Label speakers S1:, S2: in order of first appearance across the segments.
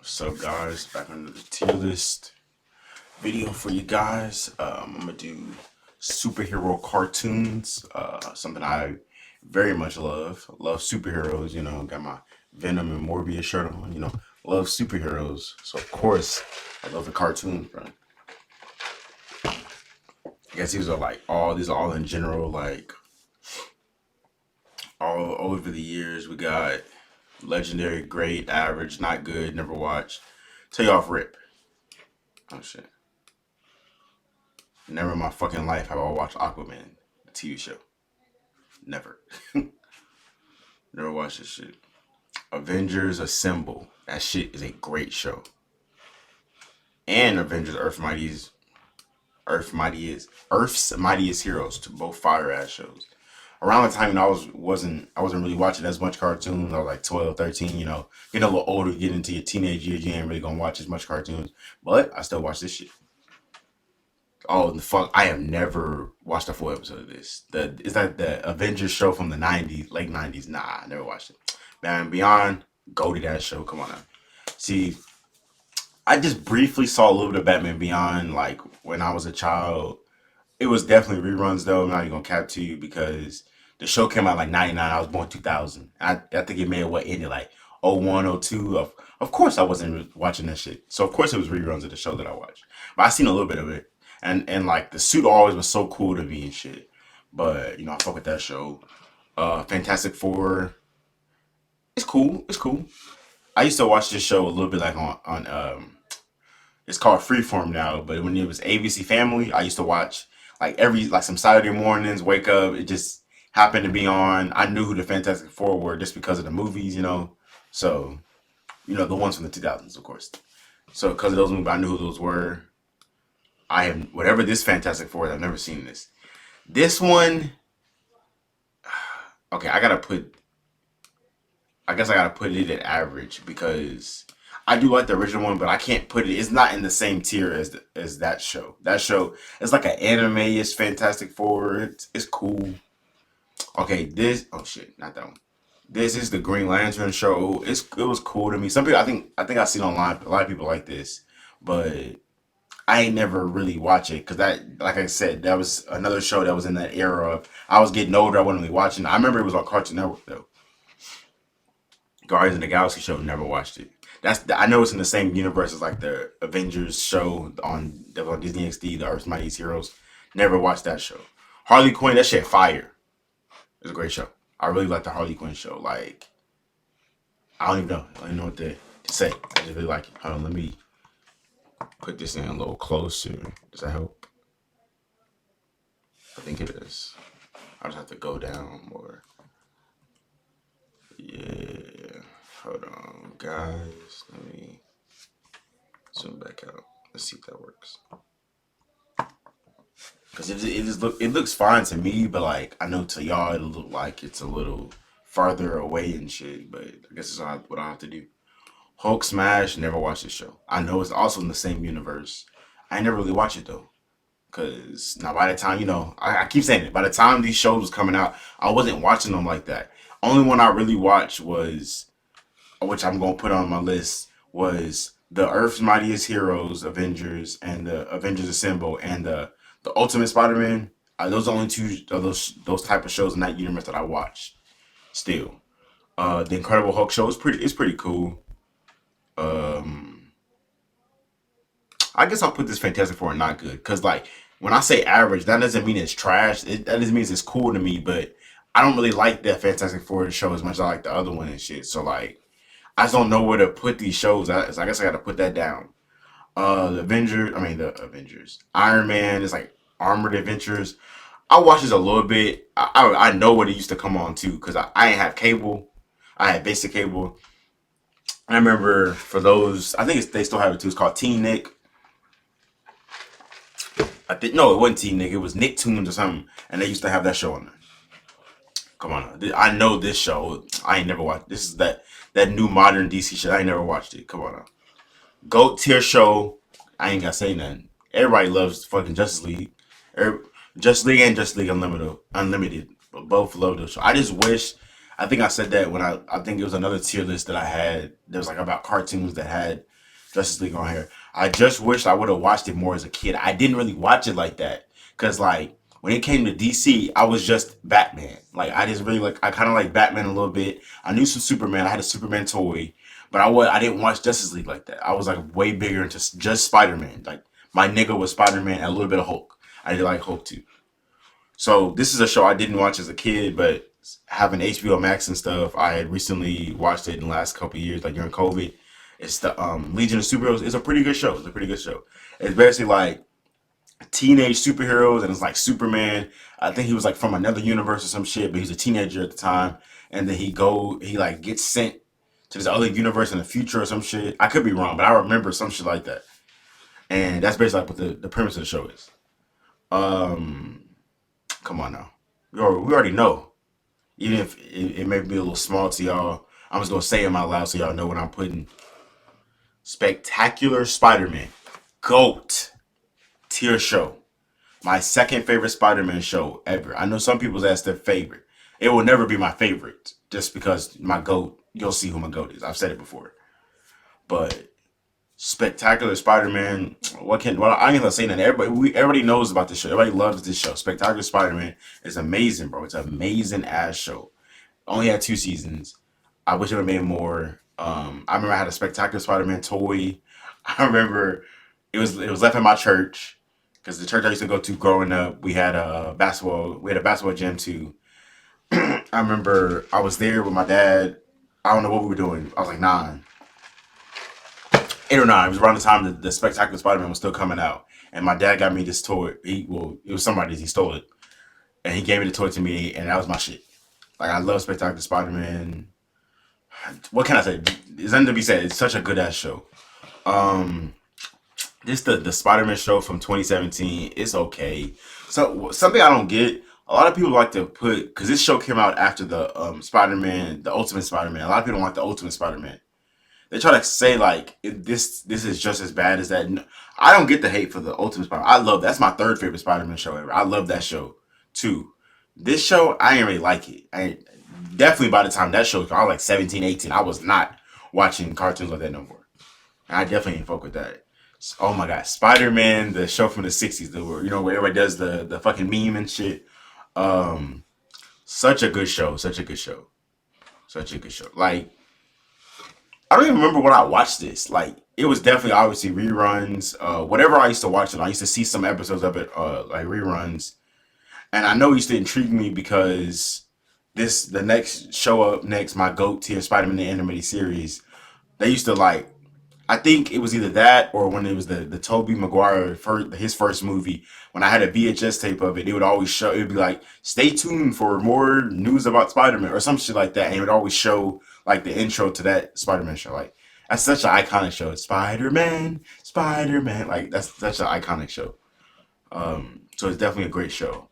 S1: What's up, guys? Back on the tier list video for you guys. I'm gonna do superhero cartoons. Something I very much love. Love superheroes. Got my Venom and Morbius shirt on. Love superheroes. So of course, I love the cartoons, bro. I guess these are all in general, like all over the years. We got legendary, great, average, not good, never watched. Tell you off rip. Oh shit. Never in my fucking life have I watched Aquaman, the TV show. Never. Never watched this shit. Avengers Assemble. That shit is a great show. And Avengers Earth's Mightiest Heroes, to both fire ass shows. Around the time I wasn't really watching as much cartoons. I was like 12, 13, getting a little older, getting into your teenage years, you ain't really gonna watch as much cartoons. But I still watch this shit. Oh, the fuck! I have never watched a full episode of this. Is that the Avengers show from the '90s, late '90s? Nah, I never watched it. Man, Beyond, go to that show. Come on now. See, I just briefly saw a little bit of Batman Beyond, like when I was a child. It was definitely reruns though. I'm not even gonna cap to you because the show came out like '99. I was born 2000. I think it made what ended like '01, '02. Of course I wasn't watching that shit. So of course it was reruns of the show that I watched. But I seen a little bit of it, and like the suit always was so cool to me and shit. But I fuck with that show. Fantastic Four. It's cool. It's cool. I used to watch this show a little bit like on it's called Freeform now, but when it was ABC Family, I used to watch like every like some Saturday mornings, wake up, it just happened to be on. I knew who the Fantastic Four were just because of the movies. So, the ones from the 2000s, of course. So because of those movies, I knew who those were. I have whatever this Fantastic Four is, I've never seen this. This one, okay, I guess I gotta put it at average because I do like the original one, but I can't put it. It's not in the same tier as that show. That show is like an anime. It's Fantastic Four. It's cool. Okay, this. Oh shit, not that one. This is the Green Lantern show. It was cool to me. Some people, I think I seen online. A lot of people like this, but I ain't never really watch it because that, like I said, that was another show that was in that era of I was getting older. I wasn't really watching. I remember it was on Cartoon Network though. Guardians of the Galaxy show. Never watched it. I know it's in the same universe as like the Avengers show on Disney XD, the Earth's Mightiest Heroes. Never watched that show. Harley Quinn, that shit fire. It's a great show. I really like the Harley Quinn show. Like I don't even know. I don't even know what to say. I just really like it. Hold on, let me put this in a little closer. Does that help? I think it is. I just have to go down more. Yeah. Hold on, guys. Let me zoom back out. Let's see if that works. Cause it looks fine to me, but like I know to y'all it'll look like it's a little farther away and shit. But I guess it's what I have to do. Hulk Smash. Never watched this show. I know it's also in the same universe. I never really watched it though. Cause now by the time I keep saying it. By the time these shows was coming out, I wasn't watching them like that. Only one I really watched was, which I'm gonna put on my list, was the Earth's Mightiest Heroes, Avengers, and the Avengers Assemble, and the Ultimate Spider-Man. Those are the only two of those type of shows in that universe that I watch. Still, the Incredible Hulk show is pretty cool. Um, I guess I'll put this Fantastic Four in not good because like when I say average, that doesn't mean it's trash. That just means it's cool to me, but I don't really like that Fantastic Four show as much as I like the other one and shit. So like I just don't know where to put these shows at. So I guess I got to put that down. The Avengers. Iron Man is like Armored Adventures. I watched this a little bit. I know what it used to come on too because I ain't have cable. I had basic cable. I remember for those. I think they still have it too. It's called Teen Nick. I think no, it wasn't Teen Nick. It was Nicktoons or something, and they used to have that show on there. Come on, I know this show. I ain't never watched. This is that new modern DC shit. I ain't never watched it. Come on now. Goat tier show. I ain't gotta say nothing. Everybody loves fucking Justice League. Justice League and Justice League Unlimited. Unlimited. Both love those shows. I just wish. I think I said that when I think it was another tier list that I had. There was like about cartoons that had. Justice League on here. I just wish I would have watched it more as a kid. I didn't really watch it like that because like when it came to DC, I was just Batman. Like I just really like I kind of like Batman a little bit. I knew some Superman. I had a Superman toy, but I didn't watch Justice League like that. I was like way bigger into just Spider Man. Like my nigga was Spider Man and a little bit of Hulk. I did like Hulk too. So this is a show I didn't watch as a kid, but having HBO Max and stuff, I had recently watched it in the last couple of years, like during COVID. It's the Legion of Superheroes. It's a pretty good show. It's a pretty good show. It's basically like teenage superheroes, and it's like Superman. I think he was like from another universe or some shit, but he's a teenager at the time, and then he like gets sent to this other universe in the future or some shit. I could be wrong, but I remember some shit like that, and that's basically like what the premise of the show is. Um, Come on now, we already know. Even if it may be a little small to y'all, I'm just gonna say it out loud so y'all know what I'm putting. Spectacular Spider-Man, GOAT tier show. My second favorite Spider-Man show ever. I know some people that's their favorite. It will never be my favorite just because my GOAT. You'll see who my GOAT is. I've said it before, but Spectacular Spider-Man. Well, I ain't gonna say that. Everybody knows about this show. Everybody loves this show. Spectacular Spider-Man is amazing, bro. It's an amazing ass show. Only had 2 seasons. I wish it would have made more. I remember I had a Spectacular Spider-Man toy. I remember it was left in my church because the church I used to go to growing up, we had a basketball gym too. I remember I was there with my dad. I don't know what we were doing. I was like 9, 8 or 9. It was around the time that the Spectacular Spider-Man was still coming out, and my dad got me this toy. It was somebody's. He stole it, and he gave me the toy to me, and that was my shit. Like I love Spectacular Spider-Man. What can I say? There's nothing to be said. It's such a good ass show. Um, this the Spider-Man show from 2017. It's okay. So something I don't get. A lot of people like to put because this show came out after the Spider-Man, the Ultimate Spider-Man. A lot of people don't like the Ultimate Spider-Man. They try to say like this is just as bad as that. I don't get the hate for the Ultimate Spider. I love that's my third favorite Spider-Man show ever. I love that show too. This show I ain't really like it. I definitely by the time that show, I was like 17, 18. I was not watching cartoons like that no more. I definitely ain't fuck with that. Oh my god, Spider Man, the show from the '60s, where everybody does the fucking meme and shit. Um, Such a good show, such a good show, such a good show. Like I don't even remember when I watched this. Like it was definitely obviously reruns. Whatever I used to watch it, I used to see some episodes of it, like reruns, and I know it used to intrigue me because the next show up next, my GOAT tier Spider-Man the animated series. They used to like I think it was either that or when it was the Tobey Maguire his first movie. When I had a VHS tape of it, it would always show. It would be like, "Stay tuned for more news about Spider-Man" or some shit like that, and it would always show like the intro to that Spider-Man show. Like that's such an iconic show. It's Spider-Man, Spider-Man. Like that's such an iconic show. So it's definitely a great show.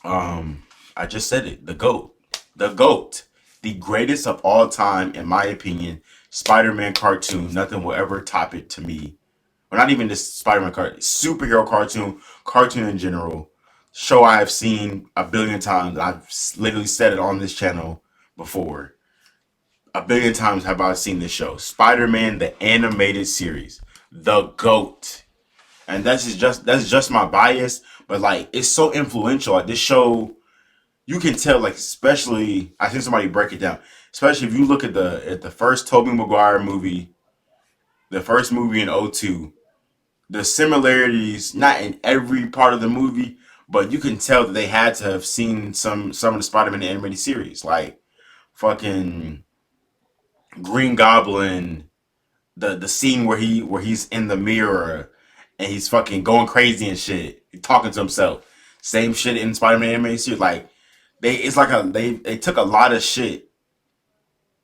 S1: I just said it. The GOAT, the greatest of all time, in my opinion. Spider-Man cartoon. Nothing will ever top it to me. Or not even this Spider-Man cartoon. Superhero cartoon. Cartoon in general. Show I have seen a billion times. I've literally said it on this channel before. A billion times have I seen this show. Spider-Man, the animated series. The GOAT. And that's just my bias. But like it's so influential. Like this show you can tell, like especially I think somebody break it down. Especially if you look at the first Tobey Maguire movie, the first movie in '02, the similarities not in every part of the movie, but you can tell that they had to have seen some of the Spider-Man animated series, like fucking Green Goblin, the scene where he's in the mirror and he's fucking going crazy and shit, talking to himself. Same shit in Spider-Man animated series, like they took a lot of shit.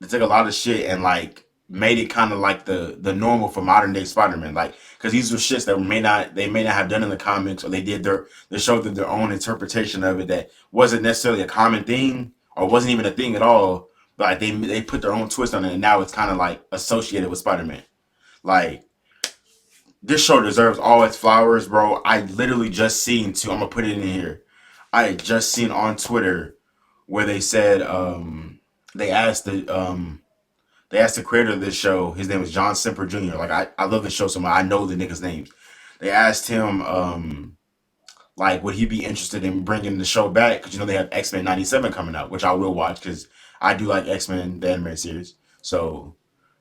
S1: They took a lot of shit and like made it kind of like the normal for modern day Spider-Man, like because these were shits that they may not have done in the comics, or they showed them their own interpretation of it that wasn't necessarily a common thing or wasn't even a thing at all, but like they put their own twist on it, and now it's kind of like associated with Spider-Man. Like this show deserves all its flowers, bro. I literally just seen too. I'm gonna put it in here. I had just seen on Twitter where they said they asked They asked the creator of this show. His name is John Semper Jr. Like I love the show so much. I know the niggas' names. They asked him, like, would he be interested in bringing the show back? Because you know they have X Men '97 coming out, which I will watch because I do like X Men the animated series. So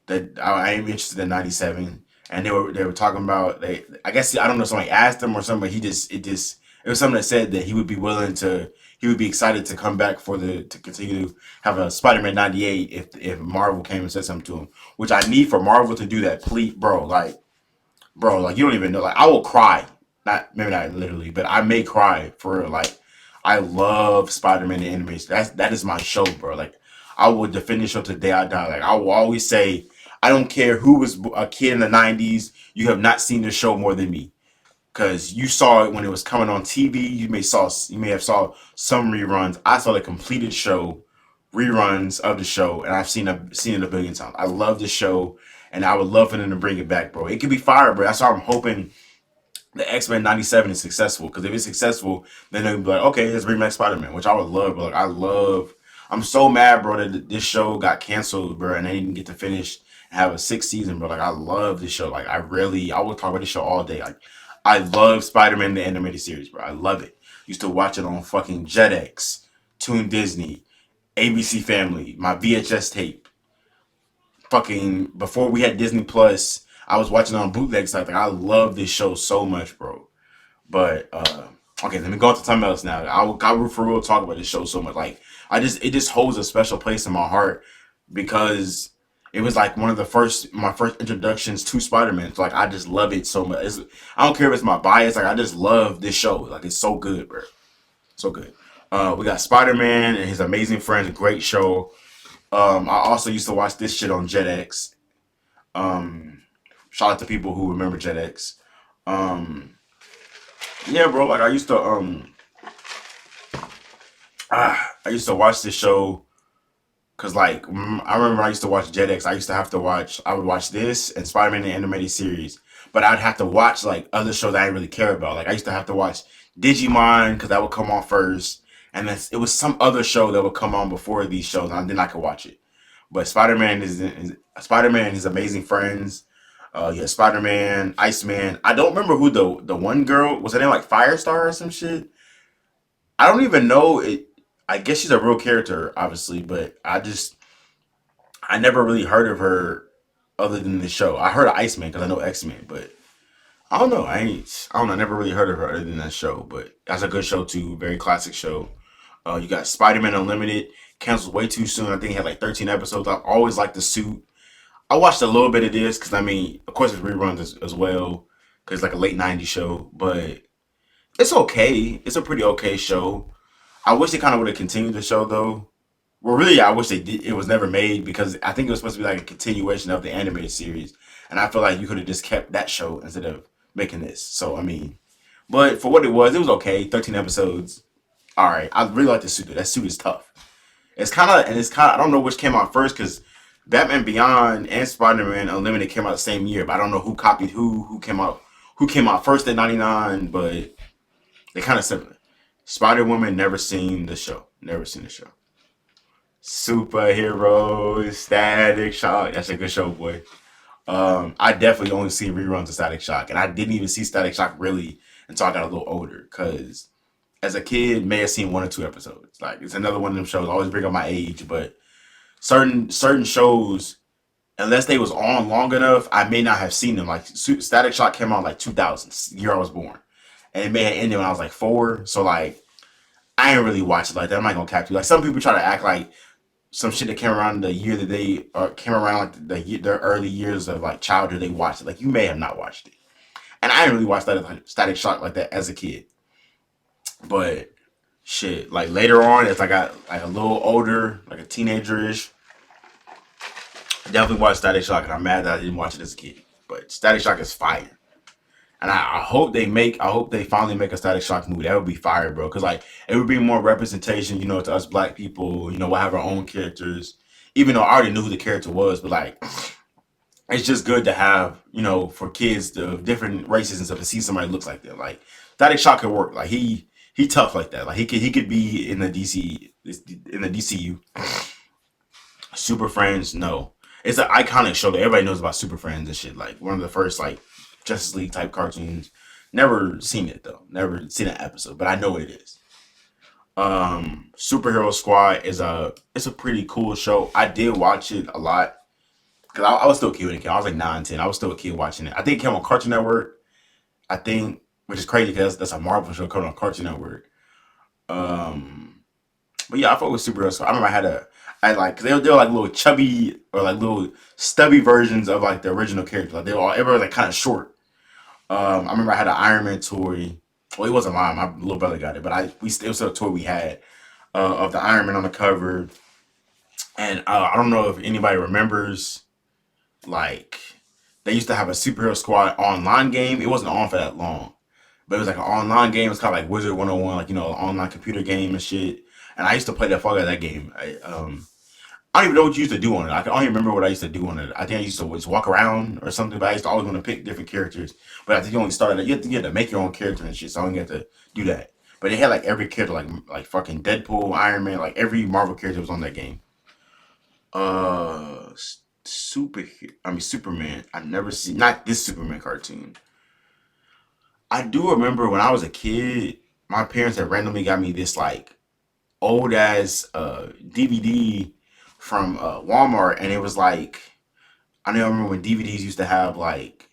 S1: that I am interested in '97. And they were talking about they. I guess I don't know. Somebody asked him or something. But it was something that said that he would be willing to. He would be excited to come back for the to continue to have a Spider-Man '98 if Marvel came and said something to him, which I need for Marvel to do that. Please, bro, like you don't even know. Like I will cry. Not maybe not literally, but I may cry for real. Like I love Spider-Man the animation. That is my show, bro. Like I will defend the show to the day I die. Like I will always say, I don't care who was a kid in the '90s. You have not seen the show more than me because you saw it when it was coming on TV. You may have saw some reruns. I saw the completed show, reruns of the show, and I've seen it a billion times. I love the show, and I would love for them to bring it back, bro. It could be fire, bro. That's why I'm hoping the X Men '97 is successful. Because if it's successful, then they'll be like, okay, let's bring back Spider Man, which I would love. But like, I love. I'm so mad, bro, that this show got canceled, bro, and they didn't get to finish and have a sixth season, bro. Like, I love this show. Like, I would talk about this show all day. Like, I love Spider Man the animated series, bro. I love it. Used to watch it on fucking Jetix, Toon Disney, ABC Family, my VHS tape. Fucking before we had Disney Plus, I was watching it on bootleg sites. Like, I love this show so much, bro. But okay, let me go on to something else now. I will for real talk about this show so much. Like it just holds a special place in my heart because it was like one of my first introductions to Spider-Man. So like I just love it so much. I don't care if it's my bias. Like I just love this show. Like it's so good, bro. So good. We got Spider-Man and his amazing friends. Great show. I also used to watch this shit on Jetix. Um, Shout out to people who remember Jetix. Um, yeah, bro. Like I used to watch this show because like I remember I used to watch Jetix. I would watch this and Spider-Man the animated series, but I'd have to watch like other shows I didn't really care about. Like I used to have to watch Digimon because that would come on first, and then it was some other show that would come on before these shows, and then I could watch it. But is Spider-Man and his amazing friends. Yeah, Spider-Man, Iceman. I don't remember who the one girl was. Her name like Firestar or some shit. I don't even know it. I guess she's a real character, obviously, but I never really heard of her other than the show. I heard of Iceman because I know X Men, but I don't know. I don't know. I never really heard of her other than that show. But that's a good show too. Very classic show. You got Spider Man Unlimited. Canceled way too soon. I think it had like 13 episodes. I always liked the suit. I watched a little bit of this because I mean, of course, it's reruns as well because it's like a late '90s show, but it's okay. It's a pretty okay show. I wish they kind of would have continued the show though. Well, really, I wish they did. It was never made because I think it was supposed to be like a continuation of the animated series, and I feel like you could have just kept that show instead of making this. So I mean, but for what it was okay. 13 episodes. All right, I really like the suit. That suit is tough. It's kind of I don't know which came out first because Batman Beyond and Spider Man Unlimited came out the same year, but I don't know who copied who came out first in '99, but they kind of similar. Spider Woman never seen the show. Never seen the show. Superheroes, Static Shock. That's a good show, boy. I definitely only see reruns of Static Shock, and I didn't even see Static Shock really until I got a little older. Cause as a kid, may have seen one or two episodes. Like it's another one of them shows. I always bring up my age, but certain shows, unless they was on long enough, I may not have seen them. Like Static Shock came out like 2000, year I was born, and it may have ended when I was like 4. So like I ain't really watch it like that. I'm not gonna cap you. Like some people try to act like some shit that came around the year that they or came around like their early years of like childhood. They watched it. Like you may have not watched it, and I didn't really watch that like, Static Shock like that as a kid. But shit, like later on, as I got like a little older, like a teenager ish, I definitely watched Static Shock, and I'm mad that I didn't watch it as a kid. But Static Shock is fire. And I hope they finally make a Static Shock movie. That would be fire, bro. Cause like it would be more representation, to us black people. We'll have our own characters. Even though I already knew who the character was, but like it's just good to have, for kids the different races and stuff to see somebody who looks like them. Like Static Shock could work. Like he tough like that. Like he could be in the DCU. Super Friends, no. It's an iconic show that everybody knows about. Super Friends and shit. Like one of the first like Justice League type cartoons. Never seen it though. Never seen an episode, but I know what it is. Superhero Squad is a pretty cool show. I did watch it a lot because I was still a kid when it came. I was like 9, 10. I was still a kid watching it. I think it came on Cartoon Network. I think, which is crazy because that's a Marvel show coming on Cartoon Network. Um, but yeah, I fuck with superhero. So I remember I had like they were like little chubby or like little stubby versions of like the original characters. Like they were all everybody was like kind of short. I remember I had an Iron Man toy. Well, it wasn't mine. My little brother got it, but it was a toy we had of the Iron Man on the cover. And I don't know if anybody remembers like they used to have a superhero squad online game. It wasn't on for that long, but it was like an online game. It's kind of like Wizard 101, like an online computer game and shit. And I used to play the fuck out of that game. I don't even know what you used to do on it. I can only remember what I used to do on it. I think I used to just walk around or something, but I used to always want to pick different characters. But I think you only started, you had to make your own character and shit, so I only get to do that. But they had like every character, like fucking Deadpool, Iron Man, like every Marvel character was on that game. Uh, Superman. I've never seen, not this Superman cartoon. I do remember when I was a kid, my parents had randomly got me this like old ass DVD from Walmart, and it was like I know I remember when DVDs used to have like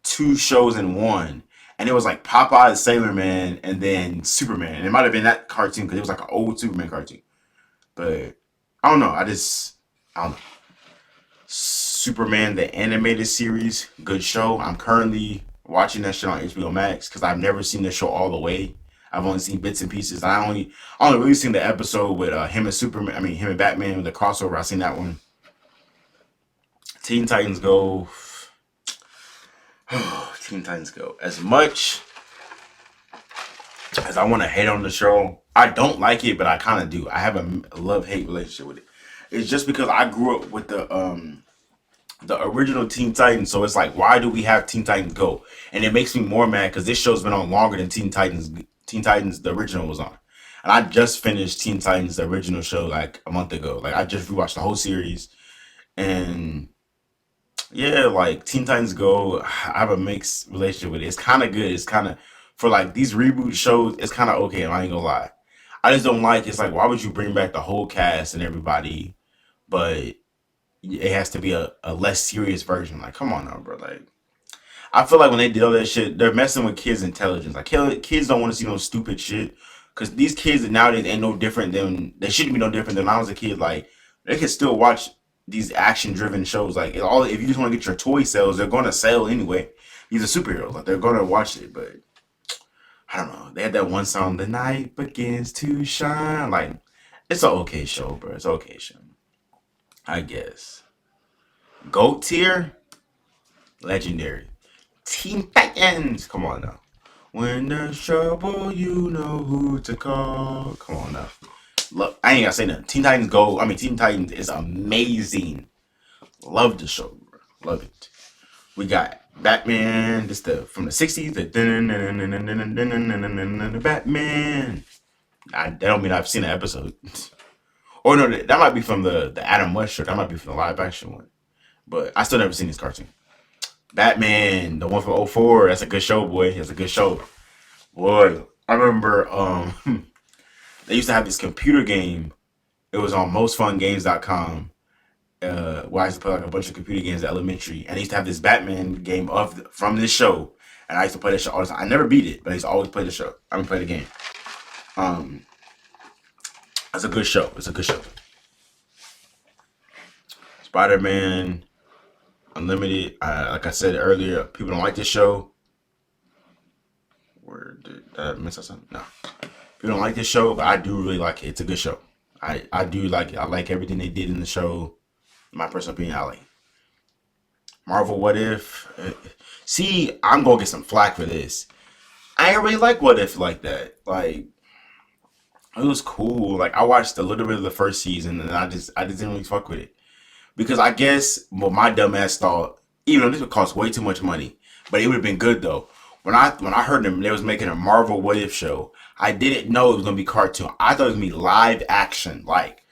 S1: two shows in one, and it was like Popeye, Sailor Man, and then Superman. And it might have been that cartoon because it was like an old Superman cartoon. But I don't know. I don't know. Superman the animated series, good show. I'm currently watching that shit on HBO Max because I've never seen the show all the way. I've only seen bits and pieces. I only really seen the episode with him and Superman. I mean him and Batman with the crossover. I seen that one. Teen Titans Go. Teen Titans Go. As much as I want to hate on the show, I don't like it, but I kind of do. I have a love hate relationship with it. It's just because I grew up with the original Teen Titans, so it's like, why do we have Teen Titans Go? And it makes me more mad because this show's been on longer than Teen Titans. Teen Titans, the original, was on, and I just finished Teen Titans, the original show, like a month ago. Like I just rewatched the whole series, and yeah, like Teen Titans Go, I have a mixed relationship with it. It's kind of good. It's kind of for like these reboot shows. It's kind of okay. I ain't gonna lie. I just don't like. It's like why would you bring back the whole cast and everybody, but it has to be a less serious version. Like, come on now, bro. Like, I feel like when they did all that shit, they're messing with kids' intelligence. Like, kids don't want to see no stupid shit. Because these kids nowadays ain't no different than, they shouldn't be no different than when I was a kid. Like, they can still watch these action-driven shows. Like, if you just want to get your toy sales, they're going to sell anyway. These are superheroes. Like, they're going to watch it. But, I don't know. They had that one song, The Night Begins to Shine. Like, it's an okay show, bro. It's an okay show. I guess. GOAT tier? Legendary. Teen Titans. Come on now. When there's trouble, you know who to call. Come on now. Look, I ain't gotta say nothing. Teen Titans Go. I mean, Teen Titans is amazing. Love the show, bro. Love it. We got Batman. This the from the '60s. The Batman. That don't mean I've seen an episode. Or no, that might be from the Adam West show. That might be from the live action one. But I still never seen this cartoon. Batman, the one from '04. That's a good show, boy. That's a good show. Boy, I remember they used to have this computer game. It was on mostfungames.com. Where I used to play like a bunch of computer games at elementary. And they used to have this Batman game from this show. And I used to play that show all the time. I never beat it, but I used to always play the show. I mean, play the game. Um, it's a good show. It's a good show. Spider-Man Unlimited. Like I said earlier, people don't like this show. Where did I miss something? No. People don't like this show, but I do really like it. It's a good show. I do like it. I like everything they did in the show. In my personal opinion, I like it. Marvel What If. See, I'm gonna get some flack for this. I ain't really like What If like that. Like, it was cool. Like, I watched a little bit of the first season, and I just didn't really fuck with it. Because I guess what my dumb ass thought, even though this would cost way too much money, but it would have been good though. When I heard them, they was making a Marvel What If show. I didn't know it was gonna be cartoon. I thought it was gonna be live action. Like,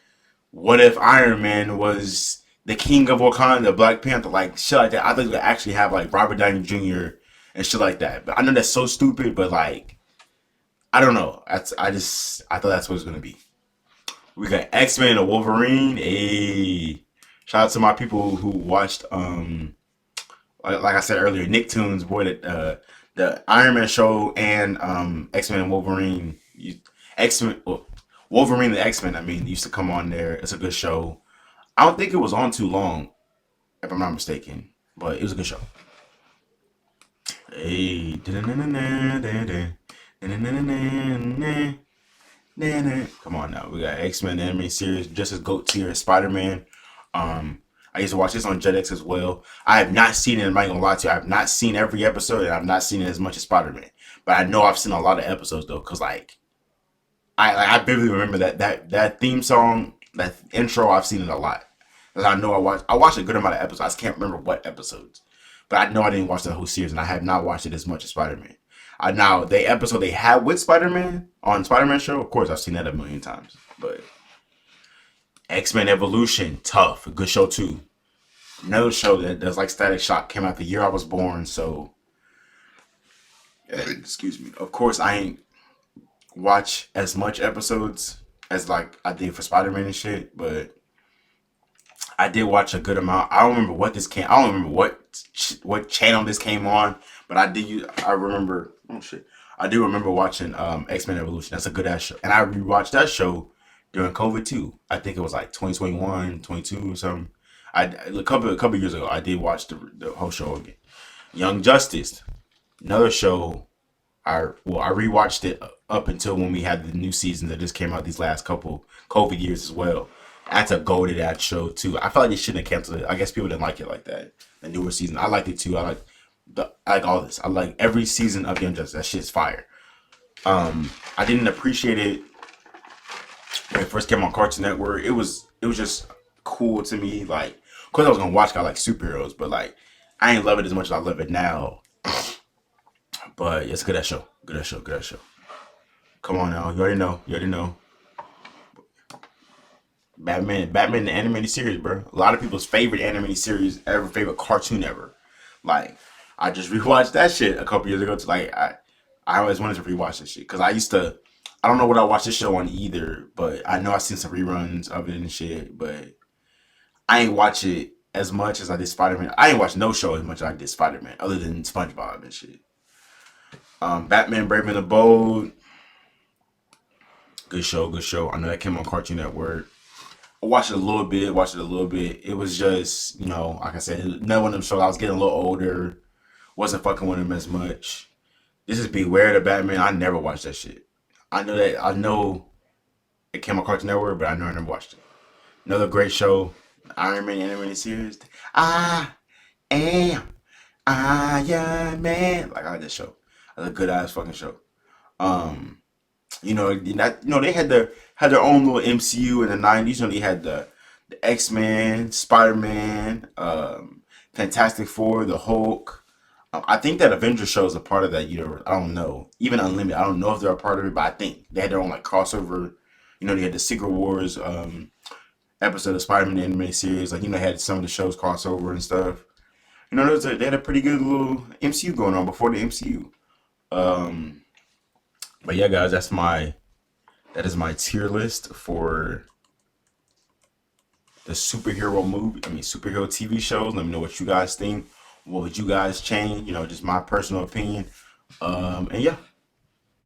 S1: what if Iron Man was the King of Wakanda, Black Panther, like shit like that. I think we could actually have like Robert Downey Jr. and shit like that. But I know that's so stupid, but like I don't know. I thought that's what it's gonna be. We got X Men and Wolverine. Hey, shout out to my people who watched like I said earlier, Nicktoons, boy, the Iron Man show and X Men and Wolverine. X Men, Wolverine the X Men. I mean, used to come on there. It's a good show. I don't think it was on too long, if I'm not mistaken, but it was a good show. Hey, come on now. We got X Men anime series, just as GOAT tier as Spider Man. I used to watch this on Jetix as well. I have not seen it. I'm not gonna lie to you. I have not seen every episode, and I've not seen it as much as Spider Man. But I know I've seen a lot of episodes though, cause like I vividly remember that theme song, that intro. I've seen it a lot. 'Cause I know I watched a good amount of episodes. I just can't remember what episodes, but I know I didn't watch the whole series, and I have not watched it as much as Spider Man. I now the episode they had with Spider Man on Spider Man show, of course I've seen that a million times. But X Men Evolution, tough, a good show too. Another show that does like Static Shock came out the year I was born, so excuse me. Of course I ain't watch as much episodes as like I did for Spider Man and shit, but I did watch a good amount. I don't remember what this came. I don't remember what channel this came on, but I did. I remember. Oh shit! I do remember watching X Men Evolution. That's a good ass show, and I rewatched that show during COVID too. I think it was like 2021, 22 or something. A couple years ago, I did watch the whole show again. Young Justice, another show. I rewatched it up until when we had the new season that just came out these last couple COVID years as well. That's a goated ass show too. I feel like they shouldn't have canceled it. I guess people didn't like it like that. The newer season, I liked it too. I like all this. I like every season of Young Justice. That shit's fire. I didn't appreciate it when it first came on Cartoon Network. It was just cool to me. Like, of course I was gonna watch I like superheroes, but like I ain't love it as much as I love it now. But it's a good ass show. Good ass show. Good ass show. Come on now. You already know. You already know. Batman the animated series, bro. A lot of people's favorite animated series ever, favorite cartoon ever. Like, I just rewatched that shit a couple years ago. To like, I always wanted to rewatch this shit because I used to. I don't know what I watched this show on either, but I know I seen some reruns of it and shit. But I ain't watch it as much as I did Spider Man. I ain't watch no show as much as I did Spider Man, other than SpongeBob and shit. Batman Brave and the Bold, good show, good show. I know that came on Cartoon Network. I watched it a little bit, watched it a little bit. It was just, like I said, another one of them shows. I was getting a little older, wasn't fucking with him as much. This is Beware the Batman. I never watched that shit. I know it came on Cartoon Network, but I know I never watched it. Another great show, Iron Man animated series. I am Iron Man. Like I like this show. That's a good ass fucking show. Um, they had their own little MCU in the '90s. They had the X Men, Spider Man, Fantastic Four, the Hulk. I think that Avengers show is a part of that universe. I don't know. Even Unlimited, I don't know if they're a part of it, but I think they had their own like crossover. They had the Secret Wars episode of Spider Man anime series. Like, they had some of the shows crossover and stuff. They had a pretty good little MCU going on before the MCU. Um, but yeah, guys, that is my tier list for the superhero TV shows. Let me know what you guys think. What would you guys change? Just my personal opinion. And yeah,